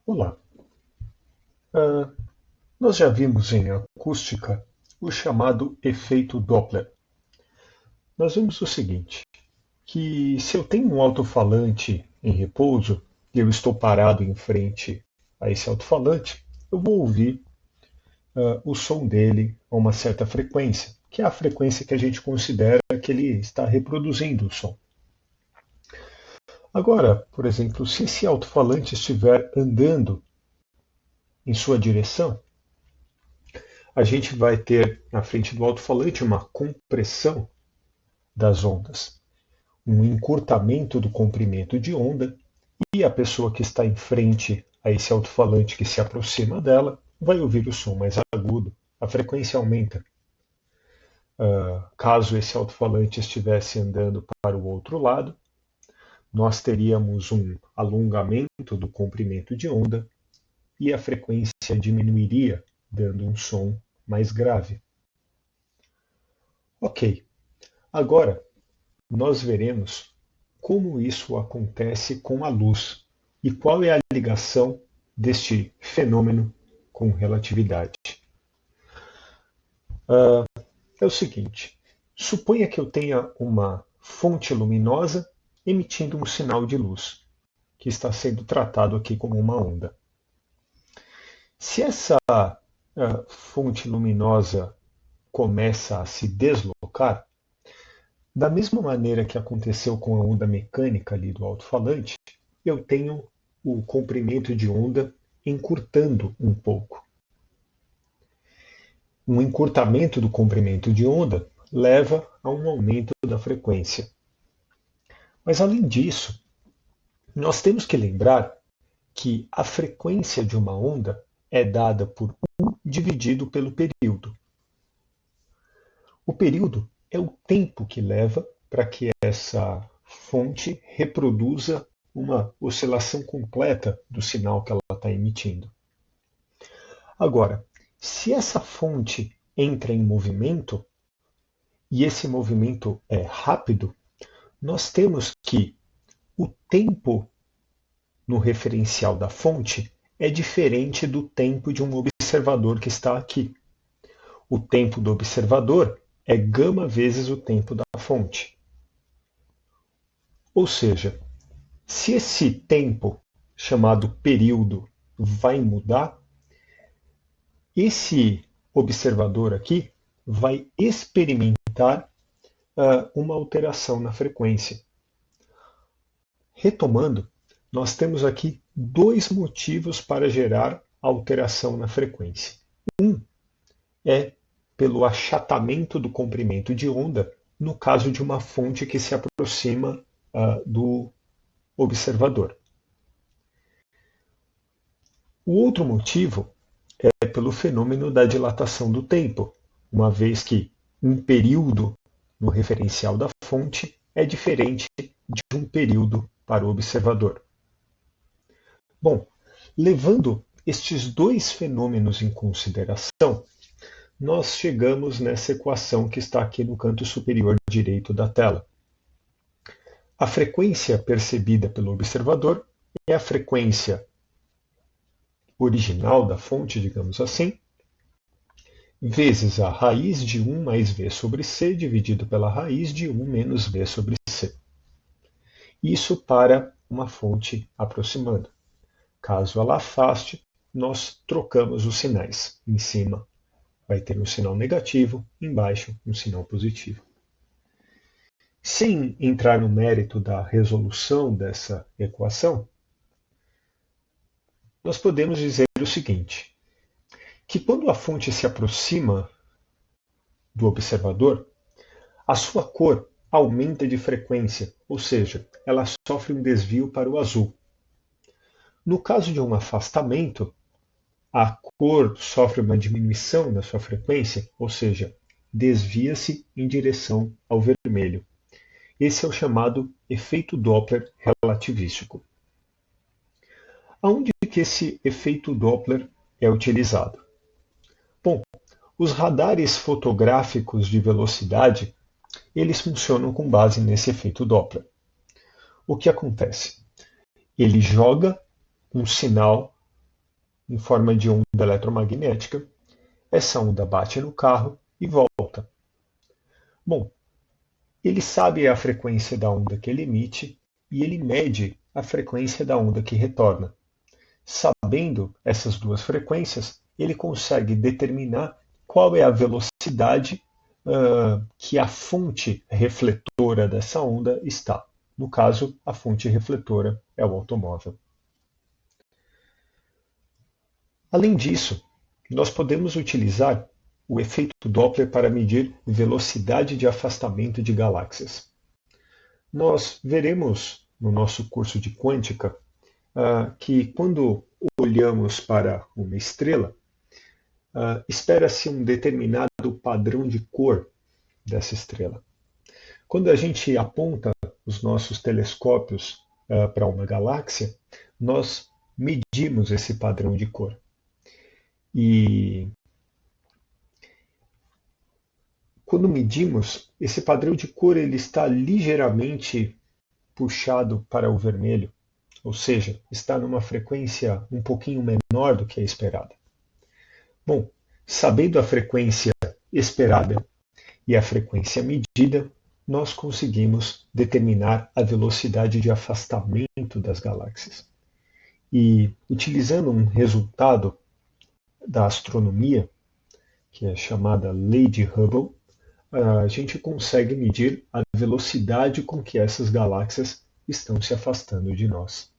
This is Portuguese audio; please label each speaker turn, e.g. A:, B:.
A: Olá. Ah, Nós já vimos em acústica o chamado efeito Doppler. Nós vimos o seguinte, que se eu tenho um alto-falante em repouso e eu estou parado em frente a esse alto-falante, eu vou ouvir o som dele a uma certa frequência, que é a frequência que a gente considera que ele está reproduzindo o som. Agora, por exemplo, se esse alto-falante estiver andando em sua direção, a gente vai ter na frente do alto-falante uma compressão das ondas, um encurtamento do comprimento de onda, e a pessoa que está em frente a esse alto-falante que se aproxima dela vai ouvir o som mais agudo, a frequência aumenta. Caso esse alto-falante estivesse andando para o outro lado, nós teríamos um alongamento do comprimento de onda e a frequência diminuiria, dando um som mais grave. Ok, agora nós veremos como isso acontece com a luz e qual é a ligação deste fenômeno com relatividade. É o seguinte, suponha que eu tenha uma fonte luminosa emitindo um sinal de luz, que está sendo tratado aqui como uma onda. Se essa fonte luminosa começa a se deslocar, da mesma maneira que aconteceu com a onda mecânica ali do alto-falante, eu tenho o comprimento de onda encurtando um pouco. Um encurtamento do comprimento de onda leva a um aumento da frequência. Mas, além disso, nós temos que lembrar que a frequência de uma onda é dada por 1 dividido pelo período. O período é o tempo que leva para que essa fonte reproduza uma oscilação completa do sinal que ela está emitindo. Agora, se essa fonte entra em movimento, e esse movimento é rápido, nós temos que o tempo no referencial da fonte é diferente do tempo de um observador que está aqui. O tempo do observador é gama vezes o tempo da fonte. Ou seja, se esse tempo, chamado período, vai mudar, esse observador aqui vai experimentar uma alteração na frequência. Retomando, nós temos aqui dois motivos para gerar alteração na frequência. Um é pelo achatamento do comprimento de onda, no caso de uma fonte que se aproxima do observador. O outro motivo é pelo fenômeno da dilatação do tempo, uma vez que um período no referencial da fonte é diferente de um período para o observador. Bom, levando estes dois fenômenos em consideração, nós chegamos nessa equação que está aqui no canto superior direito da tela. A frequência percebida pelo observador é a frequência original da fonte, digamos assim, vezes a raiz de 1 mais v sobre c dividido pela raiz de 1 menos v sobre c. Isso para uma fonte aproximando. Caso ela afaste, nós trocamos os sinais. Em cima vai ter um sinal negativo, embaixo um sinal positivo. Sem entrar no mérito da resolução dessa equação, nós podemos dizer o seguinte, que quando a fonte se aproxima do observador, a sua cor aumenta de frequência, ou seja, ela sofre um desvio para o azul. No caso de um afastamento, a cor sofre uma diminuição da sua frequência, ou seja, desvia-se em direção ao vermelho. Esse é o chamado efeito Doppler relativístico. Aonde que esse efeito Doppler é utilizado? Bom, os radares fotográficos de velocidade, eles funcionam com base nesse efeito Doppler. O que acontece? Ele joga um sinal em forma de onda eletromagnética. Essa onda bate no carro e volta. Bom, ele sabe a frequência da onda que ele emite e ele mede a frequência da onda que retorna. Sabendo essas duas frequências, ele consegue determinar qual é a velocidade que a fonte refletora dessa onda está. No caso, a fonte refletora é o automóvel. Além disso, nós podemos utilizar o efeito Doppler para medir velocidade de afastamento de galáxias. Nós veremos no nosso curso de quântica que quando olhamos para uma estrela, espera-se um determinado padrão de cor dessa estrela. Quando a gente aponta os nossos telescópios para uma galáxia, nós medimos esse padrão de cor. E quando medimos, esse padrão de cor ele está ligeiramente puxado para o vermelho, ou seja, está numa frequência um pouquinho menor do que a esperada. Bom, sabendo a frequência esperada e a frequência medida, nós conseguimos determinar a velocidade de afastamento das galáxias. E utilizando um resultado da astronomia, que é chamada Lei de Hubble, a gente consegue medir a velocidade com que essas galáxias estão se afastando de nós.